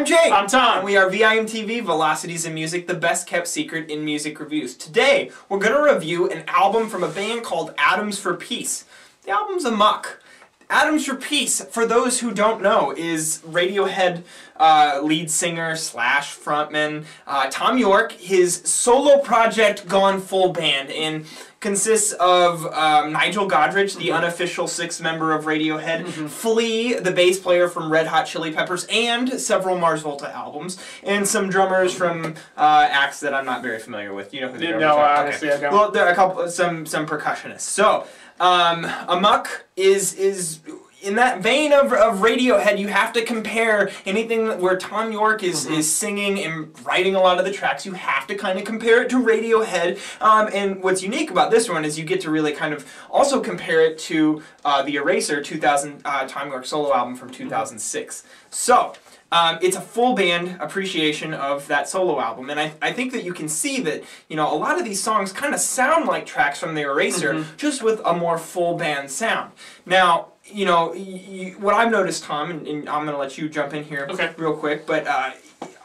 Jake. I'm Tom. And we are VIMTV, Velocities in Music, the best kept secret in music reviews. Today, we're going to review an album from a band called Atoms for Peace. The album's Amok. Atoms for Peace, for those who don't know, is Radiohead lead singer slash frontman Thom Yorke. His solo project gone full band and consists of Nigel Godrich, the unofficial sixth member of Radiohead, Flea, the bass player from Red Hot Chili Peppers, and several Mars Volta albums, and some drummers from acts that I'm not very familiar with. You know who the drummers are? Honestly, I don't. Well, there are a couple, some percussionists. So, Amok is in that vein of Radiohead. You have to compare anything where Thom Yorke is singing and writing a lot of the tracks. You have to kind of compare it to Radiohead. And what's unique about this one is you get to really kind of also compare it to The Eraser, Thom Yorke solo album from 2006. So, it's a full band appreciation of that solo album, and I think that you can see that, you know, a lot of these songs kind of sound like tracks from The Eraser, just with a more full band sound. Now, you know, what I've noticed, Tom, and I'm going to let you jump in here real quick, but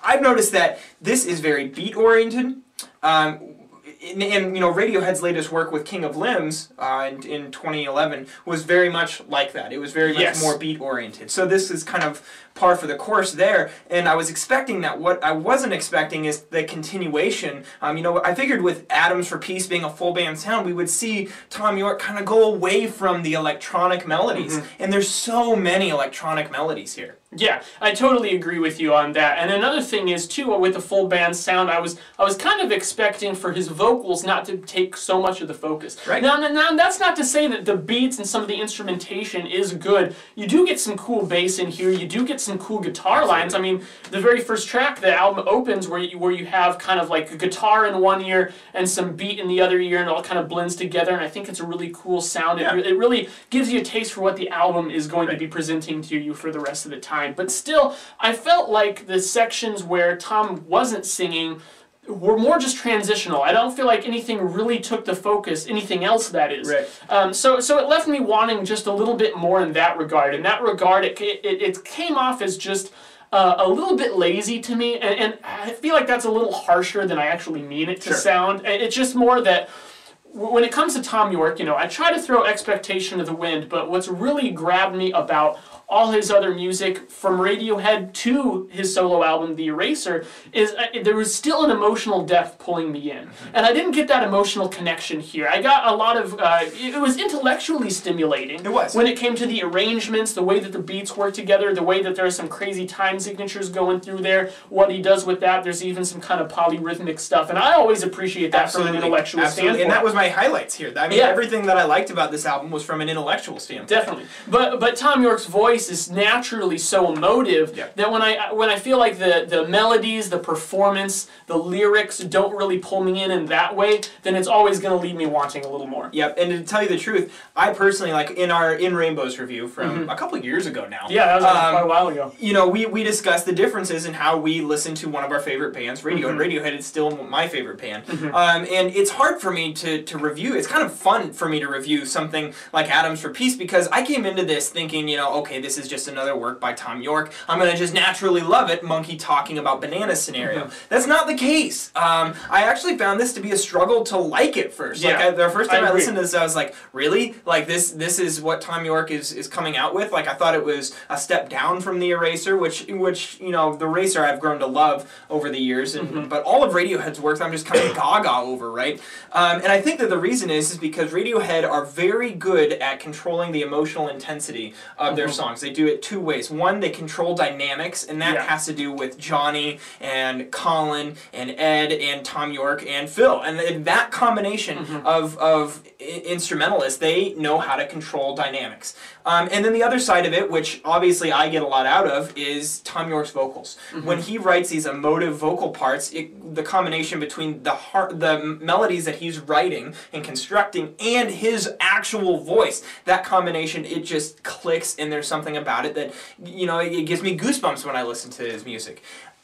I've noticed that this is very beat-oriented. And you know, Radiohead's latest work with King of Limbs in 2011 was very much like that. It was very much more beat-oriented. So this is kind of par for the course there, and I was expecting that. What I wasn't expecting is the continuation. You know, I figured with Atoms for Peace being a full band sound, we would see Thom Yorke kind of go away from the electronic melodies, and there's so many electronic melodies here. Yeah, I totally agree with you on that. And another thing is, too, with the full band sound, I was kind of expecting for his vocals not to take so much of the focus. Right. Now, that's not to say that the beats and some of the instrumentation is good. You do get some cool bass in here. You do get some cool guitar lines. I mean, the very first track, the album opens where you have kind of like a guitar in one ear and some beat in the other ear, and it all kind of blends together, and I think it's a really cool sound. Yeah. It really gives you a taste for what the album is going to be presenting to you for the rest of the time. But still, I felt like the sections where Thom wasn't singing were more just transitional. I don't feel like anything really took the focus, anything else that is. Right. So it left me wanting just a little bit more in that regard. In that regard, it came off as just a little bit lazy to me, and I feel like that's a little harsher than I actually mean it to sound. It's just more that when it comes to Thom Yorke, you know, I try to throw expectation to the wind, but what's really grabbed me about all his other music, from Radiohead to his solo album, The Eraser, is there was still an emotional depth pulling me in. And I didn't get that emotional connection here. I got a lot of, it was intellectually stimulating. It was. When it came to the arrangements, the way that the beats work together, the way that there are some crazy time signatures going through there, what he does with that, there's even some kind of polyrhythmic stuff. And I always appreciate that from an intellectual standpoint. And that was my highlights here. I mean, everything that I liked about this album was from an intellectual standpoint. Definitely. But Thom Yorke's voice is naturally so emotive that when I feel like the melodies, the performance, the lyrics don't really pull me in that way, then it's always going to leave me wanting a little more. Yep, and to tell you the truth, I personally, like in our In Rainbows review from a couple of years ago now. Yeah, that was quite a while ago. You know, we discussed the differences in how we listen to one of our favorite bands, Radiohead. Radiohead is still my favorite band. And it's hard for me to review. It's kind of fun for me to review something like Atoms for Peace, because I came into this thinking, you know, okay, this is just another work by Thom Yorke. I'm going to just naturally love it, monkey talking about banana scenario. That's not the case. I actually found this to be a struggle to like it first. Yeah, like the first time I listened to this, I was like, really? Like this is what Thom Yorke is coming out with? Like, I thought it was a step down from The Eraser, which you know, The Eraser I've grown to love over the years, and but all of Radiohead's work I'm just kind of gaga over, right? And I think that the reason is because Radiohead are very good at controlling the emotional intensity of their songs. They do it two ways. One, they control dynamics, and that has to do with Johnny and Colin and Ed and Thom Yorke and Phil. And that combination of instrumentalists, they know how to control dynamics. And then the other side of it, which obviously I get a lot out of, is Thom Yorke's vocals. When he writes these emotive vocal parts, the combination between the melodies that he's writing and constructing and his actual voice, that combination, it just clicks, and there's something about it that, you know, it gives me goosebumps when I listen to his music.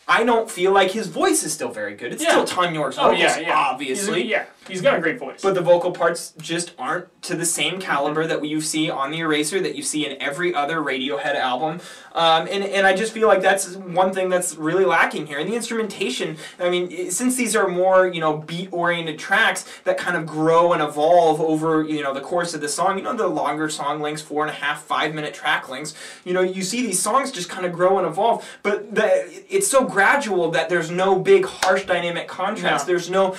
I don't feel like his voice is still very good. It's still Thom Yorke's vocals, obviously. He's got a great voice. But the vocal parts just aren't to the same caliber that you see on The Eraser, that you see in every other Radiohead album. And I just feel like that's one thing that's really lacking here. And the instrumentation, I mean, since these are more, you know, beat-oriented tracks that kind of grow and evolve over, you know, the course of the song, you know, the longer song lengths, 4.5, 5-minute track lengths, you know, you see these songs just kind of grow and evolve, but it's so gradual that there's no big harsh dynamic contrast. There's no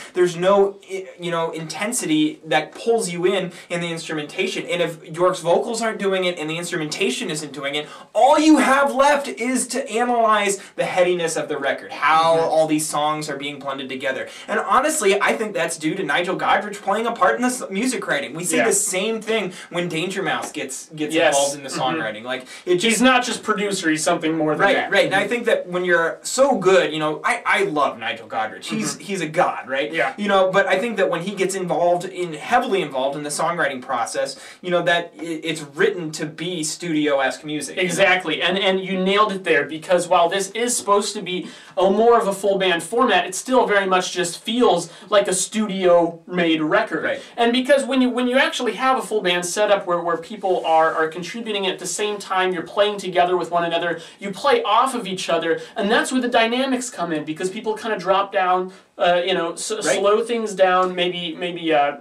you know, intensity that pulls you in the instrumentation. And if Yorke's vocals aren't doing it and the instrumentation isn't doing it, all you have left is to analyze the headiness of the record, how all these songs are being blended together. And honestly, I think that's due to Nigel Godrich playing a part in this music writing. We see the same thing when Danger Mouse gets involved in the songwriting. Like, he's not just producer, he's something more than that. Right. And I think that when you're so good, you know, I love Nigel Godrich. He's a god, right? Yeah. You know, but I think that when he gets heavily involved in the songwriting process, you know, that it's written to be studio-esque music. Exactly, and you nailed it there, because while this is supposed to be more of a full band format, it still very much just feels like a studio-made record. Right. And because when you actually have a full band setup where people are contributing at the same time, you're playing together with one another, you play off of each other, and that's where the dynamics come in, because people kind of drop down, you know, slow things down, maybe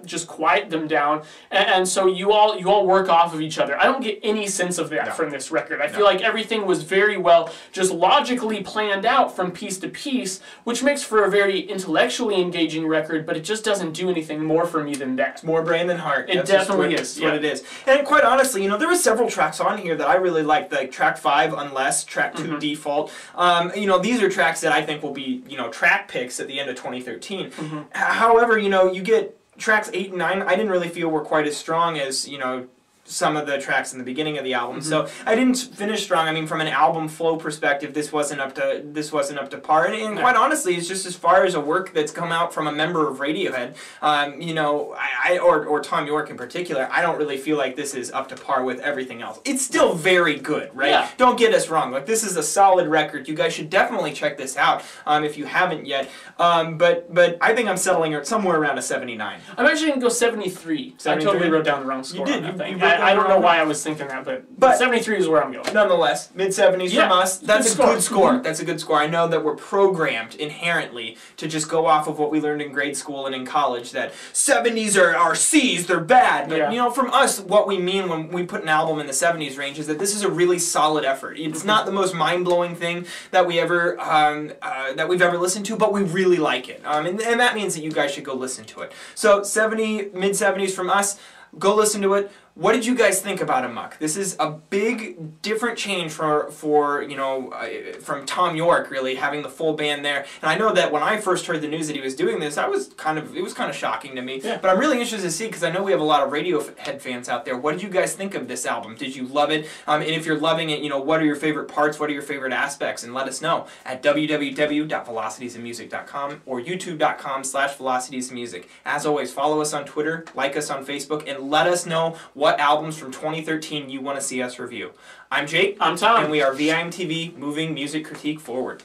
just quiet them down, and so you all work off of each other. I don't get any sense of that from this record. I feel like everything was very well just logically planned out from piece to piece, which makes for a very intellectually engaging record, but it just doesn't do anything more for me than that. It's more brain than heart. It definitely is. That's what it is. And quite honestly, you know, there were several tracks on here that I really liked, like track 5, Unless, track 2, Default. You know, these are tracks that I think will be, you know, track picks at the end of 2013. However, you know, you get tracks 8 and 9, I didn't really feel were quite as strong as, you know, some of the tracks in the beginning of the album. So I didn't finish strong. I mean, from an album flow perspective, this wasn't up to par. And quite honestly, it's just as far as a work that's come out from a member of Radiohead, you know, or Thom Yorke in particular, I don't really feel like this is up to par with everything else. It's still very good, right? Yeah. Don't get us wrong. Like, this is a solid record. You guys should definitely check this out if you haven't yet. But I think I'm settling at somewhere around a 79. I'm actually going to go 73. 73? I totally wrote down the wrong score. You did. I don't know why I was thinking that, but 73 is where I'm going. Nonetheless, mid-70s from us, that's a good score. That's a good score. I know that we're programmed inherently to just go off of what we learned in grade school and in college, that 70s are C's, they're bad. But, you know, from us, what we mean when we put an album in the 70s range is that this is a really solid effort. It's not the most mind-blowing thing that we've ever listened to, but we really like it. And that means that you guys should go listen to it. So, mid-70s from us, go listen to it. What did you guys think about Amok? This is a big, different change for you know, from Thom Yorke, really, having the full band there. And I know that when I first heard the news that he was doing this, it was kind of shocking to me. Yeah. But I'm really interested to see, because I know we have a lot of Radiohead fans out there. What did you guys think of this album? Did you love it? And if you're loving it, you know, what are your favorite parts? What are your favorite aspects? And let us know at www.velocitiesandmusic.com or youtube.com/velocitiesandmusic. As always, follow us on Twitter, like us on Facebook, and let us know what albums from 2013 you want to see us review. I'm Jake. I'm Tom. And we are VIMTV, moving music critique forward.